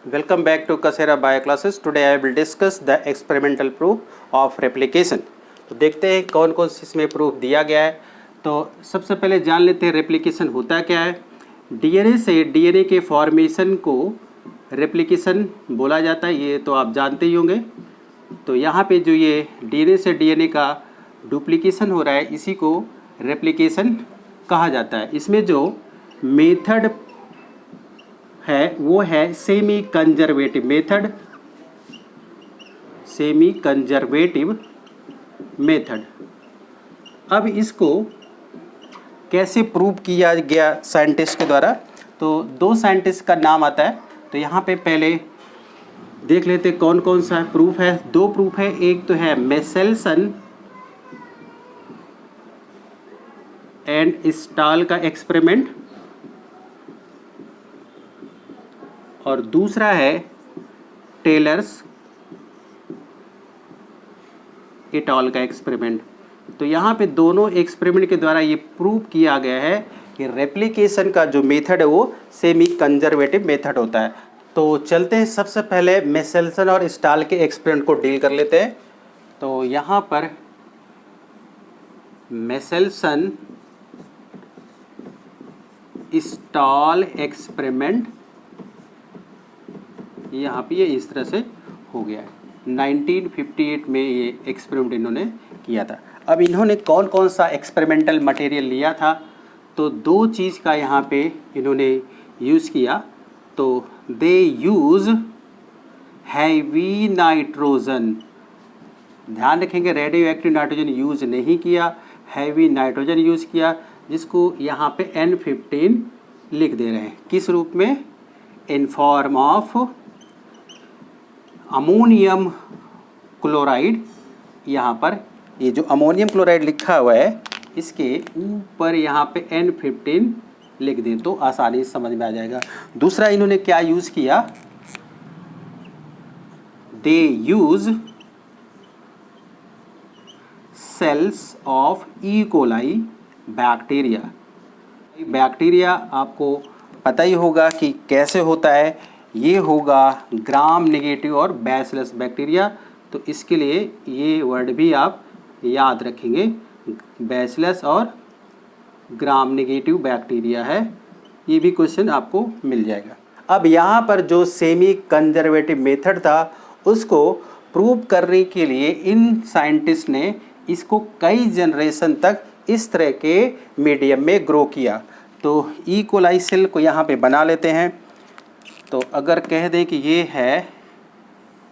Welcome back to Kasera Bio Classes. Today I will discuss the experimental proof of replication. तो देखते हैं कौन कौन से इसमें प्रूफ दिया गया है। तो सबसे पहले जान लेते हैं रेप्लिकेशन होता क्या है। डीएनए से डीएनए के फॉर्मेशन को रेप्लिकेशन बोला जाता है, ये तो आप जानते ही होंगे। तो यहाँ पे जो ये डीएनए से डीएनए का डुप्लीकेशन हो रहा है, इसी को रेप्लिकेशन कहा जाता है। इसमें जो मेथड है वो है semi conservative method, semi conservative method. अब इसको कैसे प्रूव किया गया साइंटिस्ट के द्वारा, तो दो साइंटिस्ट का नाम आता है। तो यहाँ पे पहले देख लेते कौन कौन सा प्रूफ है। दो प्रूफ है, एक तो है मेसेल्सन एंड स्टाल का एक्सपेरिमेंट और दूसरा है टेलर्स एट अल का एक्सपेरिमेंट। तो यहाँ पे दोनों एक्सपेरिमेंट के द्वारा ये प्रूव किया गया है कि रेप्लिकेशन का जो मेथड है वो सेमी कंजर्वेटिव मेथड होता है। तो चलते हैं, सबसे पहले मेसेल्सन और स्टाल के एक्सपेरिमेंट को डील कर लेते हैं। तो यहाँ पर मेसेल्सन स्टाल एक्सपेरिमेंट यहाँ पे ये इस तरह से हो गया है। 1958 में ये एक्सपेरिमेंट इन्होंने किया था। अब इन्होंने कौन कौन सा एक्सपेरिमेंटल मटेरियल लिया था, तो दो चीज़ का यहाँ पे इन्होंने यूज़ किया। तो दे यूज़ हैवी नाइट्रोजन, ध्यान रखेंगे रेडियो एक्टिव नाइट्रोजन यूज़ नहीं किया, हैवी नाइट्रोजन यूज़ किया, जिसको यहाँ पे N15 लिख दे रहे हैं। किस रूप में? In form of ammonium chloride. यहाँ पर ये जो अमोनियम क्लोराइड लिखा हुआ है, इसके ऊपर यहाँ पे N15 लिख दें तो आसानी से समझ में आ जाएगा। दूसरा इन्होंने क्या यूज़ किया, they use cells of E coli bacteria. Bacteria आपको पता ही होगा कि कैसे होता है, ये होगा ग्राम नेगेटिव और बैसिलस बैक्टीरिया। तो इसके लिए ये वर्ड भी आप याद रखेंगे, बैसिलस और ग्राम नेगेटिव बैक्टीरिया है, ये भी क्वेश्चन आपको मिल जाएगा। अब यहाँ पर जो सेमी कंजर्वेटिव मेथड था उसको प्रूव करने के लिए इन साइंटिस्ट ने इसको कई जनरेशन तक इस तरह के मीडियम में ग्रो किया। तो ई कोलाई सेल को यहाँ पे बना लेते हैं। तो अगर कह दें कि ये है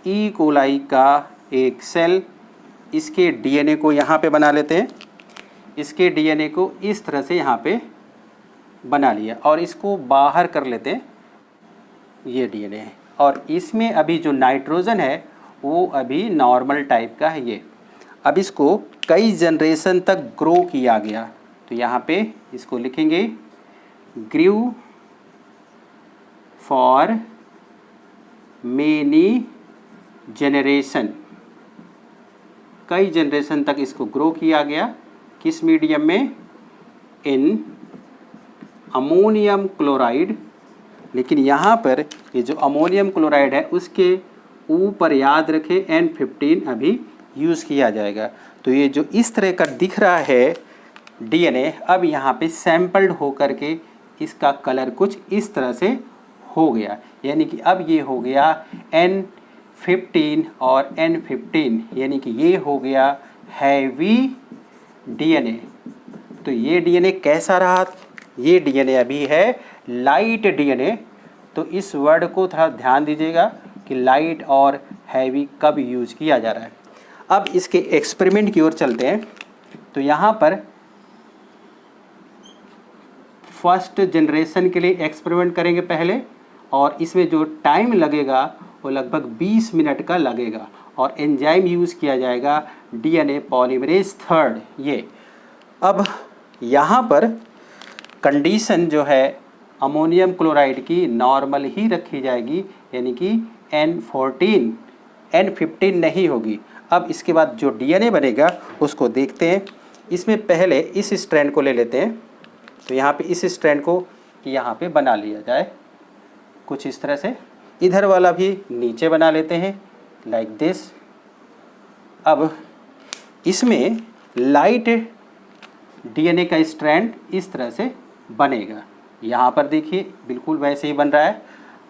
ई कोलाई का एक सेल, इसके डीएनए को यहाँ पे बना लेते हैं। इसके डीएनए को इस तरह से यहाँ पे बना लिया और इसको बाहर कर लेते हैं। ये डीएनए है और इसमें अभी जो नाइट्रोजन है वो अभी नॉर्मल टाइप का है ये। अब इसको कई जनरेशन तक ग्रो किया गया। तो यहाँ पे इसको लिखेंगे ग्रू फॉर मेनी जनरेशन। कई जनरेशन तक इसको ग्रो किया गया। किस मीडियम में? In ammonium chloride. लेकिन यहाँ पर ये जो अमोनियम क्लोराइड है उसके ऊपर याद रखें N15 अभी यूज़ किया जाएगा। तो ये जो इस तरह का दिख रहा है डीएनए, अब यहाँ पे सैम्पल्ड हो करके इसका कलर कुछ इस तरह से हो गया। यानी कि अब ये हो गया N15 और N15, यानी कि ये हो गया हैवी डीएनए। तो ये डीएनए कैसा रहा? ये डीएनए अभी है लाइट डीएनए। तो इस वर्ड को थोड़ा ध्यान दीजिएगा कि लाइट और हैवी कब यूज किया जा रहा है। अब इसके एक्सपेरिमेंट की ओर चलते हैं। तो यहाँ पर फर्स्ट जनरेशन के लिए एक्सपेरिमेंट करेंगे पहले, और इसमें जो टाइम लगेगा वो लगभग 20 मिनट का लगेगा और एंजाइम यूज़ किया जाएगा डीएनए पॉलीमरेज 3। ये अब यहाँ पर कंडीशन जो है अमोनियम क्लोराइड की नॉर्मल ही रखी जाएगी, यानी कि N15 नहीं होगी। अब इसके बाद जो डीएनए बनेगा उसको देखते हैं। इसमें पहले इस स्ट्रैंड को ले लेते हैं। तो यहाँ पे इस स्ट्रैंड को यहाँ पे बना लिया जाए कुछ इस तरह से। इधर वाला भी नीचे बना लेते हैं लाइक दिस। अब इसमें लाइट डीएनए का स्ट्रैंड इस तरह से बनेगा। यहाँ पर देखिए बिल्कुल वैसे ही बन रहा है।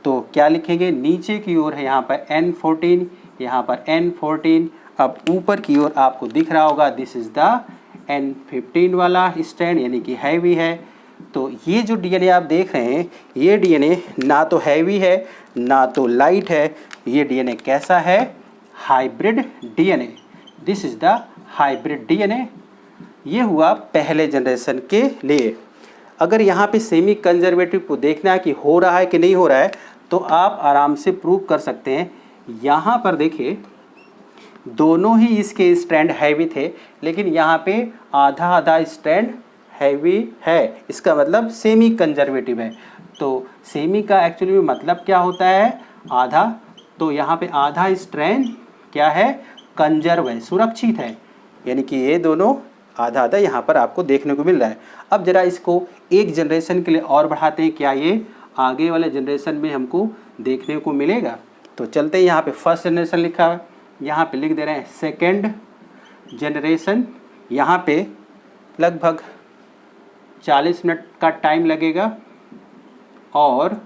तो क्या लिखेंगे, नीचे की ओर है यहाँ पर N14, यहाँ पर N14। अब ऊपर की ओर आपको दिख रहा होगा दिस इज़ द N15 वाला स्ट्रैंड, यानी कि हैवी है। तो ये जो डीएनए आप देख रहे हैं, ये डीएनए ना तो हैवी है ना तो लाइट है। ये डीएनए कैसा है, hybrid DNA. This is the hybrid DNA. ये हुआ पहले जनरेशन के लिए। अगर यहाँ पे सेमी कंजर्वेटिव को देखना है कि हो रहा है कि नहीं हो रहा है, तो आप आराम से प्रूव कर सकते हैं। यहाँ पर देखिए दोनों ही इसके स्ट्रैंड हैवी थे, लेकिन यहाँ पे आधा आधा स्ट्रैंड हैवी है, इसका मतलब सेमी कंजर्वेटिव है। तो सेमी का एक्चुअली में मतलब क्या होता है, आधा। तो यहाँ पे आधा स्ट्रैंड क्या है, कंजर्व है, सुरक्षित है, यानी कि ये दोनों आधा आधा यहाँ पर आपको देखने को मिल रहा है। अब जरा इसको एक जनरेशन के लिए और बढ़ाते हैं, क्या ये आगे वाले जनरेशन में हमको देखने को मिलेगा। तो चलते हैं, यहाँ पे फर्स्ट जनरेशन लिखा है, यहाँ पे लिख दे रहे हैं सेकेंड जनरेशन। यहाँ पे लगभग 40 मिनट का टाइम लगेगा और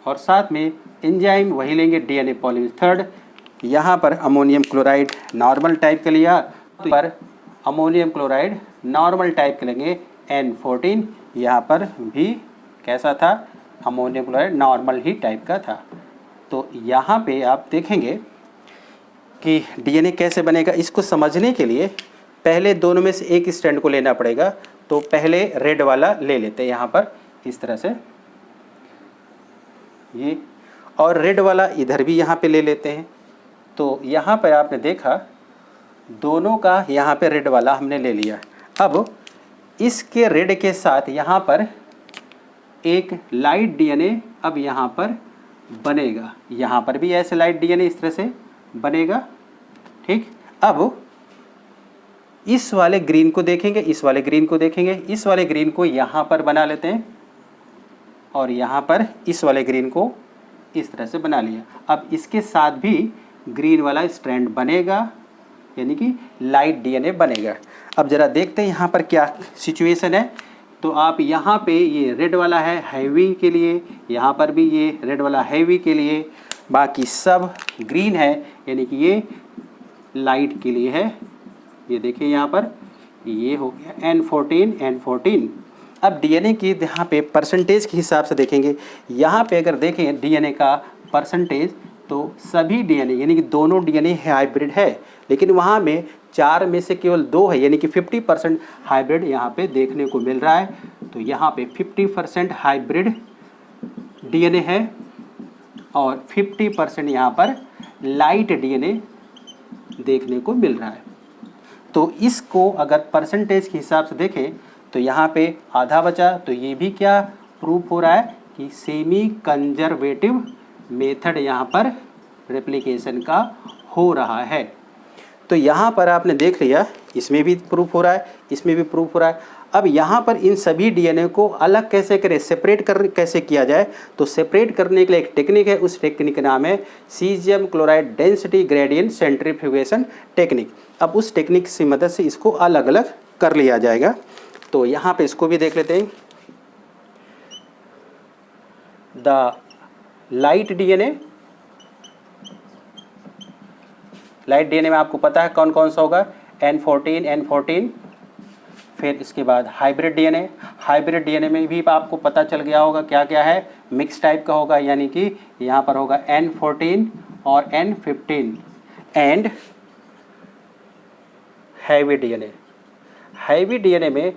साथ में एंजाइम वही लेंगे, डीएनए पॉलीमरेज थर्ड। यहाँ पर अमोनियम क्लोराइड नॉर्मल टाइप का लिया, पर अमोनियम क्लोराइड नॉर्मल टाइप के लेंगे N14। यहाँ पर भी कैसा था, अमोनियम क्लोराइड नॉर्मल ही टाइप का था। तो यहाँ पे आप देखेंगे कि डीएनए कैसे बनेगा। इसको समझने के लिए पहले दोनों में से एक स्ट्रैंड को लेना पड़ेगा। तो पहले रेड वाला ले लेते हैं यहाँ पर इस तरह से ये, और रेड वाला इधर भी यहाँ पे ले लेते हैं। तो यहाँ पर आपने देखा दोनों का यहाँ पे रेड वाला हमने ले लिया। अब इसके रेड के साथ यहाँ पर एक लाइट डीएनए अब यहाँ पर बनेगा, यहाँ पर भी ऐसे लाइट डीएनए इस तरह से बनेगा, ठीक। अब इस वाले ग्रीन को देखेंगे, इस वाले ग्रीन को देखेंगे, इस वाले ग्रीन को यहाँ पर बना लेते हैं और यहाँ पर इस वाले ग्रीन को इस तरह से बना लिया। अब इसके साथ भी ग्रीन वाला स्ट्रैंड बनेगा, यानी कि लाइट डीएनए बनेगा। अब जरा देखते हैं यहाँ पर क्या सिचुएशन है। तो आप यहाँ पे ये रेड वाला है हैवी के लिए, यहाँ पर भी ये रेड वाला हैवी के लिए, बाकी सब ग्रीन है, यानी कि ये लाइट के लिए है। ये देखिए यहाँ पर ये हो गया N14। अब डीएनए की यहाँ पे परसेंटेज के हिसाब से देखेंगे। यहाँ पे अगर देखें डीएनए का परसेंटेज, तो सभी डीएनए यानी कि दोनों डीएनए हाइब्रिड है, लेकिन वहाँ में 4 में से केवल 2 है, यानी कि 50% हाइब्रिड यहाँ पे देखने को मिल रहा है। तो यहाँ पे 50% हाइब्रिड डीएनए है और 50% यहाँ पर लाइट डीएनए देखने को मिल रहा है। तो इसको अगर परसेंटेज के हिसाब से देखें तो यहाँ पे आधा बचा। तो ये भी क्या प्रूफ हो रहा है कि सेमी कंजर्वेटिव मेथड यहाँ पर रेप्लिकेशन का हो रहा है। तो यहाँ पर आपने देख लिया, इसमें भी प्रूफ हो रहा है, इसमें भी प्रूफ हो रहा है। अब यहाँ पर इन सभी डीएनए को अलग कैसे करें, सेपरेट कैसे किया जाए। तो सेपरेट करने के लिए एक टेक्निक है, उस टेक्निक का नाम है caesium chloride density gradient centrifugation technique. अब उस टेक्निक की मदद से इसको अलग अलग कर लिया जाएगा। तो यहाँ पे इसको भी देख लेते हैं। The light DNA, light DNA में आपको पता है कौन कौन सा होगा, N14। फिर इसके बाद हाइब्रिड डीएनए, हाइब्रिड डीएनए में भी आपको पता चल गया होगा क्या क्या है, मिक्स टाइप का होगा, यानी कि यहाँ पर होगा N14 और N15। And heavy DNA, heavy DNA में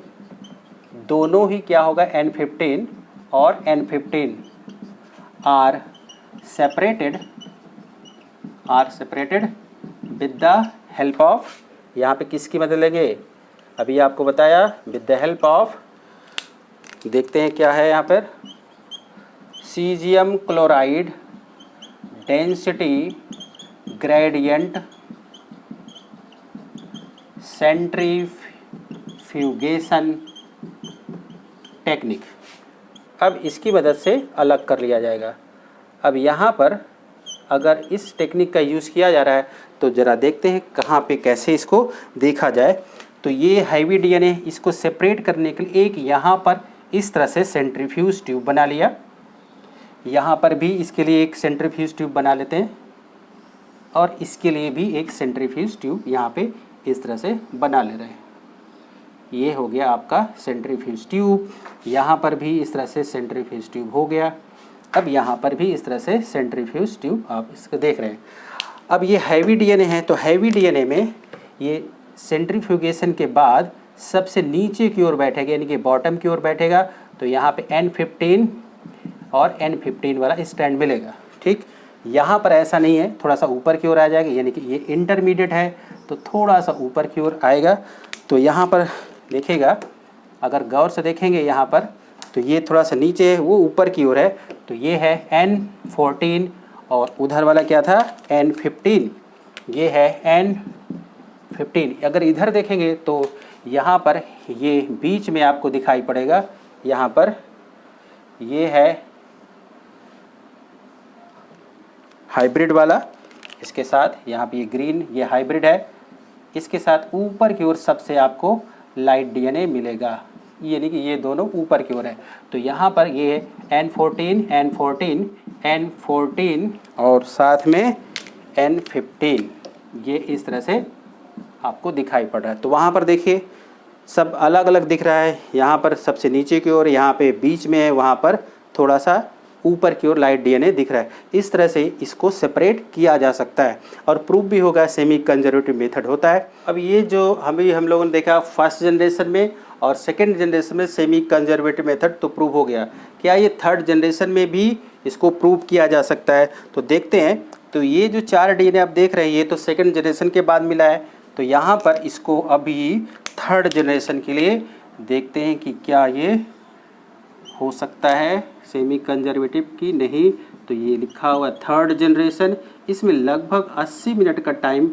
दोनों ही क्या होगा, N15 और N15 are separated with the help of, यहाँ पे किसकी मदद लेंगे, अभी आपको बताया, विद द हेल्प ऑफ, देखते हैं क्या है यहाँ पर, caesium chloride density gradient centrifugation technique. अब इसकी मदद से अलग कर लिया जाएगा। अब यहाँ पर अगर इस टेक्निक का यूज़ किया जा रहा है तो ज़रा देखते हैं कहाँ पे कैसे इसको देखा जाए। तो ये हैवी डीएनए, इसको सेपरेट करने के लिए एक यहाँ पर इस तरह से सेंट्रीफ्यूज ट्यूब बना लिया, यहाँ पर भी इसके लिए एक सेंट्रीफ्यूज ट्यूब बना लेते हैं और इसके लिए भी एक सेंट्रीफ्यूज ट्यूब यहाँ पे इस तरह से बना ले रहे हैं। ये हो गया आपका सेंट्रीफ्यूज ट्यूब, यहाँ पर भी इस तरह से सेंट्रीफ्यूज ट्यूब हो गया। अब यहाँ पर भी इस तरह से सेंट्रीफ्यूज ट्यूब आप इसको देख रहे हैं। अब ये हैवी डीएनए है, तो हैवी डीएनए में ये सेंट्रीफ्यूगेशन के बाद सबसे नीचे की ओर बैठेगा, यानी कि बॉटम की ओर बैठेगा। तो यहाँ पे N15 और N15 वाला स्ट्रैंड मिलेगा। ठीक, यहाँ पर ऐसा नहीं है, थोड़ा सा ऊपर की ओर आ जाएगा, यानी कि ये इंटरमीडिएट है तो थोड़ा सा ऊपर की ओर आएगा। तो यहाँ पर देखिएगा, अगर गौर से देखेंगे यहाँ पर, तो ये थोड़ा सा नीचे है, वो ऊपर की ओर है। तो ये है N14 और उधर वाला क्या था N15, ये है N15। अगर इधर देखेंगे तो यहाँ पर ये बीच में आपको दिखाई पड़ेगा, यहाँ पर ये है हाइब्रिड वाला, इसके साथ यहाँ पे ये ग्रीन, ये हाइब्रिड है, इसके साथ ऊपर की ओर सबसे आपको लाइट डीएनए मिलेगा, यानी कि ये दोनों ऊपर की ओर है। तो यहाँ पर ये N14 N14 N14 और साथ में N15, ये इस तरह से आपको दिखाई पड़ रहा है। तो वहाँ पर देखिए सब अलग अलग दिख रहा है, यहाँ पर सबसे नीचे की ओर, यहाँ पे बीच में है, वहाँ पर थोड़ा सा ऊपर की ओर लाइट डीएनए दिख रहा है। इस तरह से इसको सेपरेट किया जा सकता है और प्रूफ भी होगा, सेमी कंजर्वेटिव मेथड होता है। अब ये जो हम लोगों ने देखा फर्स्ट जनरेशन में और सेकेंड जनरेशन में सेमी कंजर्वेटिव मेथड तो प्रूव हो गया, क्या ये थर्ड जनरेशन में भी इसको प्रूव किया जा सकता है? तो देखते हैं। तो ये जो 4 डीएनए आप देख रहे हैं, ये तो सेकेंड जनरेशन के बाद मिला है। तो यहाँ पर इसको अभी थर्ड जनरेशन के लिए देखते हैं कि क्या ये हो सकता है सेमी कंजर्वेटिव की नहीं। तो ये लिखा हुआ थर्ड जनरेशन, इसमें लगभग 80 मिनट का टाइम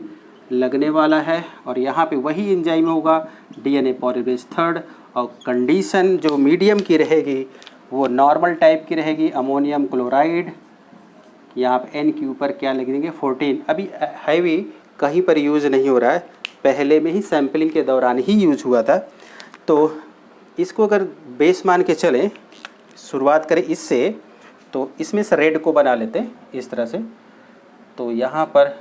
लगने वाला है और यहाँ पे वही एंजाइम होगा डीएनए पॉलीमरेज थर्ड, और कंडीशन जो मीडियम की रहेगी वो नॉर्मल टाइप की रहेगी, अमोनियम क्लोराइड। यहाँ पे एन के ऊपर क्या लिख देंगे 14। अभी हैवी कहीं पर यूज़ नहीं हो रहा है, पहले में ही सैम्पलिंग के दौरान ही यूज हुआ था। तो इसको अगर बेस मान के चलें, शुरुआत करें इससे, तो इसमें से रेड को बना लेते हैं इस तरह से। तो यहाँ पर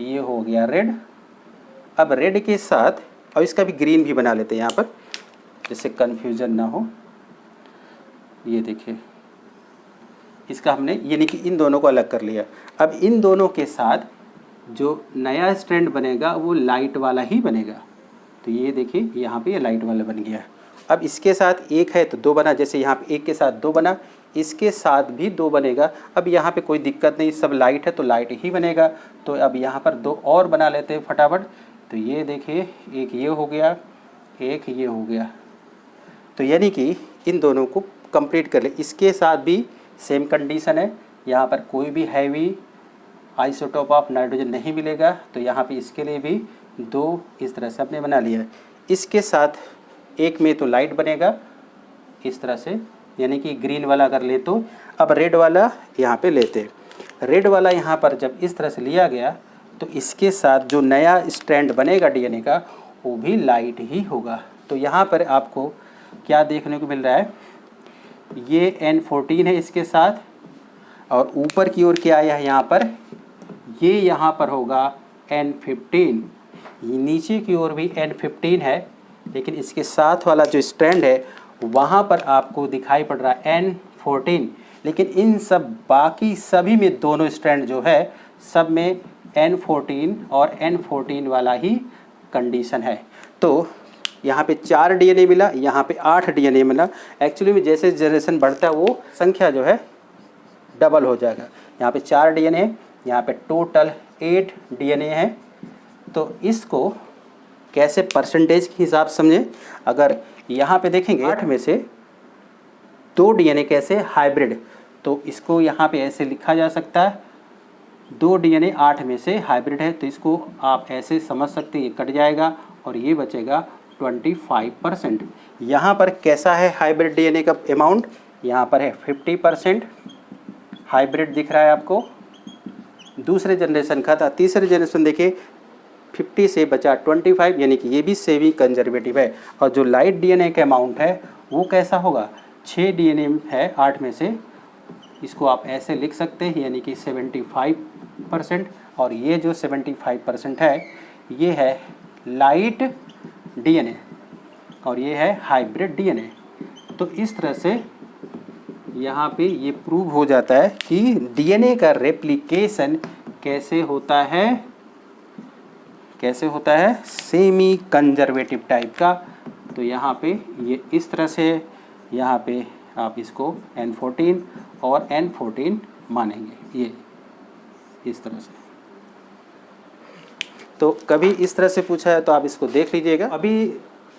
ये हो गया रेड। अब रेड के साथ और इसका भी ग्रीन भी बना लेते हैं यहाँ पर, जिससे कन्फ्यूज़न ना हो। ये देखिए, इसका हमने यानी कि इन दोनों को अलग कर लिया। अब इन दोनों के साथ जो नया स्ट्रैंड बनेगा वो लाइट वाला ही बनेगा। तो ये देखिए यहाँ पे ये लाइट वाला बन गया। अब इसके साथ एक है तो 2 बना, जैसे यहाँ पे एक के साथ 2 बना, इसके साथ भी 2 बनेगा। अब यहाँ पे कोई दिक्कत नहीं, सब लाइट है तो लाइट ही बनेगा। तो अब यहाँ पर 2 और बना लेते हैं फटाफट। तो ये देखिए, एक ये हो गया, एक ये हो गया। तो यानी कि इन दोनों को कंप्लीट कर ले। इसके साथ भी सेम कंडीशन है, यहाँ पर कोई भी हैवी आइसोटोप ऑफ नाइट्रोजन नहीं मिलेगा। तो यहाँ पे इसके लिए भी 2 इस तरह से आपने बना लिया। इसके साथ एक में तो लाइट बनेगा इस तरह से, यानी कि ग्रीन वाला अगर ले तो। अब रेड वाला यहाँ पे लेते। रेड वाला यहाँ पर जब इस तरह से लिया गया तो इसके साथ जो नया स्ट्रैंड बनेगा डीएनए का वो भी लाइट ही होगा। तो यहाँ पर आपको क्या देखने को मिल रहा है, ये N14 है इसके साथ, और ऊपर की ओर क्या आया है यहाँ पर, ये यहाँ पर होगा N15। नीचे की ओर भी N15 है, लेकिन इसके साथ वाला जो स्ट्रैंड है वहाँ पर आपको दिखाई पड़ रहा है N14। लेकिन इन सब बाकी सभी में दोनों स्ट्रैंड जो है सब में N14 और N14 वाला ही कंडीशन है। तो यहाँ पे 4 डीएनए मिला, यहाँ पे 8 डीएनए मिला। एक्चुअली में जैसे जनरेशन बढ़ता है वो संख्या जो है डबल हो जाएगा। यहाँ पे 4 डीएनए, यहाँ पे टोटल 8 डीएनए है। तो इसको कैसे परसेंटेज के हिसाब से समझें, अगर यहाँ पे देखेंगे 8 में से 2 डीएनए कैसे हाइब्रिड, तो इसको यहाँ पे ऐसे लिखा जा सकता है 2 डीएनए 8 में से हाइब्रिड है। तो इसको आप ऐसे समझ सकते हैं, ये कट जाएगा और ये बचेगा 25%। यहाँ पर कैसा है हाइब्रिड डीएनए का अमाउंट, यहाँ पर है 50% हाइब्रिड दिख रहा है आपको, दूसरे जनरेशन का था। तीसरे जनरेशन देखिए 50 से बचा 25, यानी कि ये भी सेमी कंजर्वेटिव है। और जो लाइट डीएनए का अमाउंट है वो कैसा होगा, 6 डीएनए है 8 में से, इसको आप ऐसे लिख सकते हैं, यानी कि 75%। और ये जो 75% है ये है लाइट डीएनए और ये है हाइब्रिड डीएनए। तो इस तरह से यहाँ पे ये प्रूव हो जाता है कि डीएनए का रेप्लिकेशन कैसे होता है, कैसे होता है, सेमी कंजर्वेटिव टाइप का। तो यहाँ पे ये इस तरह से, यहाँ पे आप इसको N14 और N14 मानेंगे, ये इस तरह से। तो कभी इस तरह से पूछा है तो आप इसको देख लीजिएगा। अभी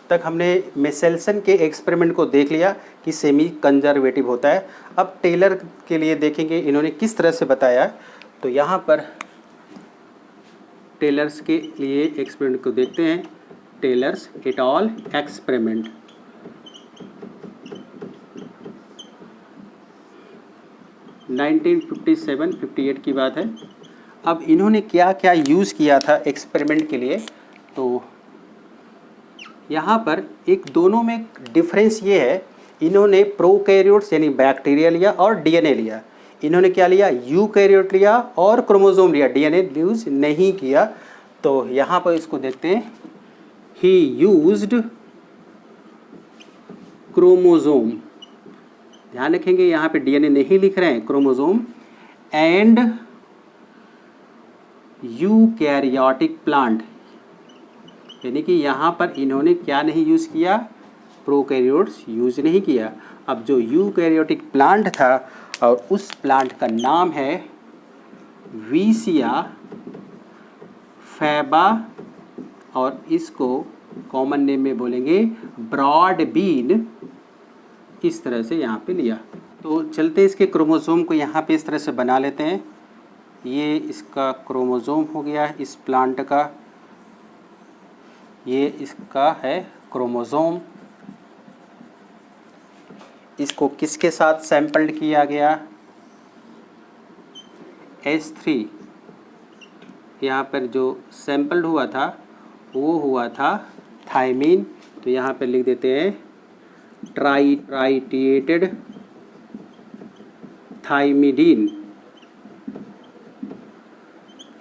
तक हमने मेसेल्सन के एक्सपेरिमेंट को देख लिया कि सेमी कंजर्वेटिव होता है। अब टेलर के लिए देखेंगे इन्होंने किस तरह से बताया। तो यहाँ पर टेलर्स के लिए एक्सपेरिमेंट को देखते हैं। Taylor's et al experiment, nineteen 57-58 की बात है। अब इन्होंने क्या क्या यूज़ किया था एक्सपेरिमेंट के लिए, तो यहाँ पर एक दोनों में डिफरेंस ये है, इन्होंने प्रोकैरियोट्स यानी बैक्टीरिया लिया और डीएनए लिया। इन्होंने क्या लिया, यूकैरियोट लिया और क्रोमोसोम लिया, डीएनए यूज नहीं किया। तो यहाँ पर इसको देखते हैं, ही यूज्ड क्रोमोसोम, ध्यान रखेंगे यहाँ पे डीएनए नहीं लिख रहे हैं, क्रोमोसोम एंड यूकैरियोटिक प्लांट, यानी कि यहाँ पर इन्होंने क्या नहीं यूज़ किया, प्रोकैरियोट्स यूज नहीं किया। अब जो यूकैरियोटिक प्लांट था और उस प्लांट का नाम है वीसिया फैबा, और इसको कॉमन नेम में बोलेंगे ब्रॉड बीन, इस तरह से यहाँ पे लिया। तो चलते इसके क्रोमोसोम को यहाँ पे इस तरह से बना लेते हैं। ये इसका क्रोमोसोम हो गया इस प्लांट का, ये इसका है क्रोमोसोम। इसको किसके साथ सैंपल्ड किया गया, S3। यहाँ पर जो सैंपल्ड हुआ था वो हुआ था थायमीन। तो यहाँ पर लिख देते हैं ट्राइटिएटेड थाइमिडीन,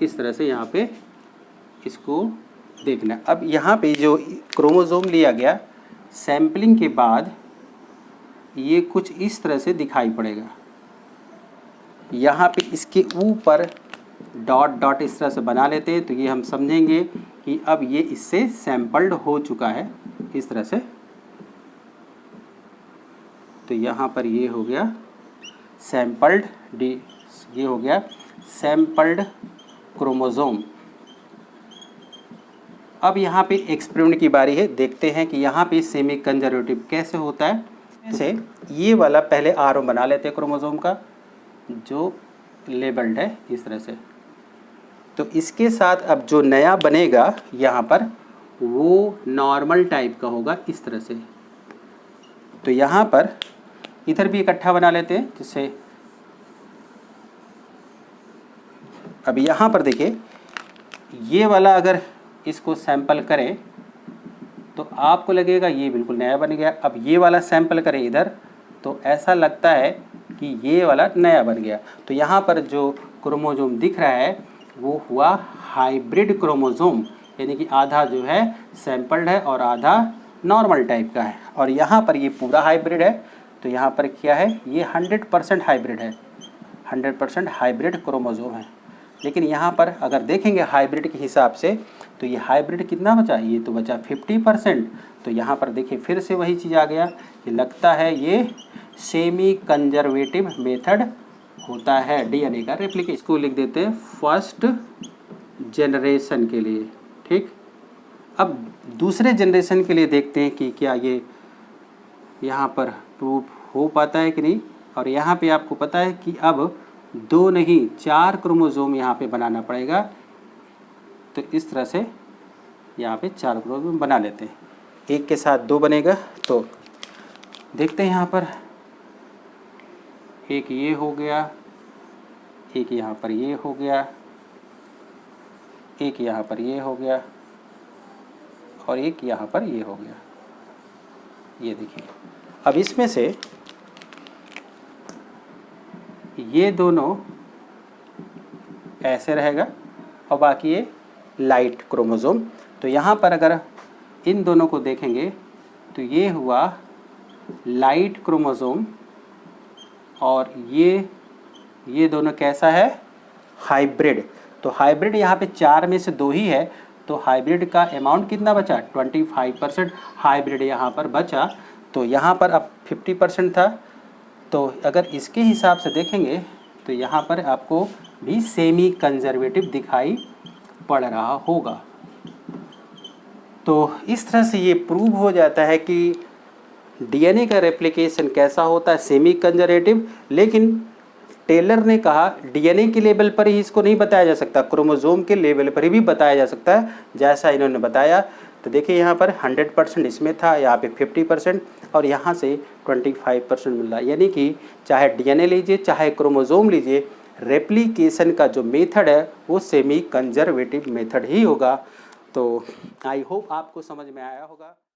इस तरह से यहाँ पे इसको देखना। अब यहाँ पे जो क्रोमोसोम लिया गया सैम्पलिंग के बाद ये कुछ इस तरह से दिखाई पड़ेगा। यहाँ पे इसके ऊपर डॉट डॉट इस तरह से बना लेते हैं, तो ये हम समझेंगे कि अब ये इससे सैंपल्ड हो चुका है, इस तरह से। तो यहाँ पर ये हो गया सैंपल्ड ये हो गया सैंपल्ड क्रोमोसोम। अब यहाँ पे एक्सपेरिमेंट की बारी है, देखते हैं कि यहाँ पे सेमी कंजर्वेटिव कैसे होता है। जैसे ये वाला पहले आर्म बना लेते हैं क्रोमोसोम का जो लेबल्ड है इस तरह से। तो इसके साथ अब जो नया बनेगा यहाँ पर वो नॉर्मल टाइप का होगा इस तरह से। तो यहाँ पर इधर भी इकट्ठा बना लेते हैं, जिससे अब यहाँ पर देखिए ये वाला अगर इसको सैंपल करें तो आपको लगेगा ये बिल्कुल नया बन गया। अब ये वाला सैंपल करें इधर तो ऐसा लगता है कि ये वाला नया बन गया। तो यहाँ पर जो क्रोमोसोम दिख रहा है वो हुआ हाइब्रिड क्रोमोसोम, यानी कि आधा जो है सैंपल्ड है और आधा नॉर्मल टाइप का है। और यहाँ पर ये पूरा हाइब्रिड है। तो यहाँ पर क्या है, ये 100% हाइब्रिड है, 100% हाइब्रिड क्रोमोसोम है। लेकिन यहाँ पर अगर देखेंगे हाइब्रिड के हिसाब से तो ये हाइब्रिड कितना बचा, ये तो बचा 50%। तो यहाँ पर देखिए फिर से वही चीज़ आ गया, ये लगता है ये सेमी कंजर्वेटिव मेथड होता है डीएनए का रेप्लिकेशन। इसको लिख देते हैं फर्स्ट जनरेशन के लिए, ठीक। अब दूसरे जनरेशन के लिए देखते हैं कि क्या ये यहाँ पर प्रूफ हो पाता है कि नहीं। और यहाँ पे आपको पता है कि अब 2 नहीं 4 क्रोमोसोम यहाँ पे बनाना पड़ेगा। तो इस तरह से यहाँ पे 4 क्रोमोसोम बना लेते हैं, एक के साथ 2 बनेगा। तो देखते हैं यहाँ पर एक ये हो गया एक यहाँ पर ये हो गया, एक यहाँ पर ये हो गया और एक यहाँ पर ये हो गया। ये देखिए, अब इसमें से ये दोनों ऐसे रहेगा और बाकी ये लाइट क्रोमोसोम। तो यहाँ पर अगर इन दोनों को देखेंगे तो ये हुआ लाइट क्रोमोसोम और ये दोनों कैसा है, हाइब्रिड। तो हाइब्रिड यहाँ पे 4 में से 2 ही है, तो हाइब्रिड का अमाउंट कितना बचा, 25% हाइब्रिड यहाँ पर बचा। तो यहाँ पर अब 50% था, तो अगर इसके हिसाब से देखेंगे तो यहाँ पर आपको भी सेमी कंजर्वेटिव दिखाई पड़ रहा होगा। तो इस तरह से ये प्रूव हो जाता है कि डीएनए का रेप्लिकेशन कैसा होता है, सेमी कंजर्वेटिव। लेकिन टेलर ने कहा डीएनए के लेवल पर ही इसको नहीं बताया जा सकता, क्रोमोसोम के लेवल पर ही भी बताया जा सकता है, जैसा इन्होंने बताया। तो देखिए यहाँ पर 100% इसमें था, यहाँ पे 50% और यहाँ से 25% मिल रहा है। यानी कि चाहे डीएनए लीजिए चाहे क्रोमोसोम लीजिए, रेप्लिकेशन का जो मेथड है वो सेमी कंजर्वेटिव मेथड ही होगा। तो आई होप आपको समझ में आया होगा।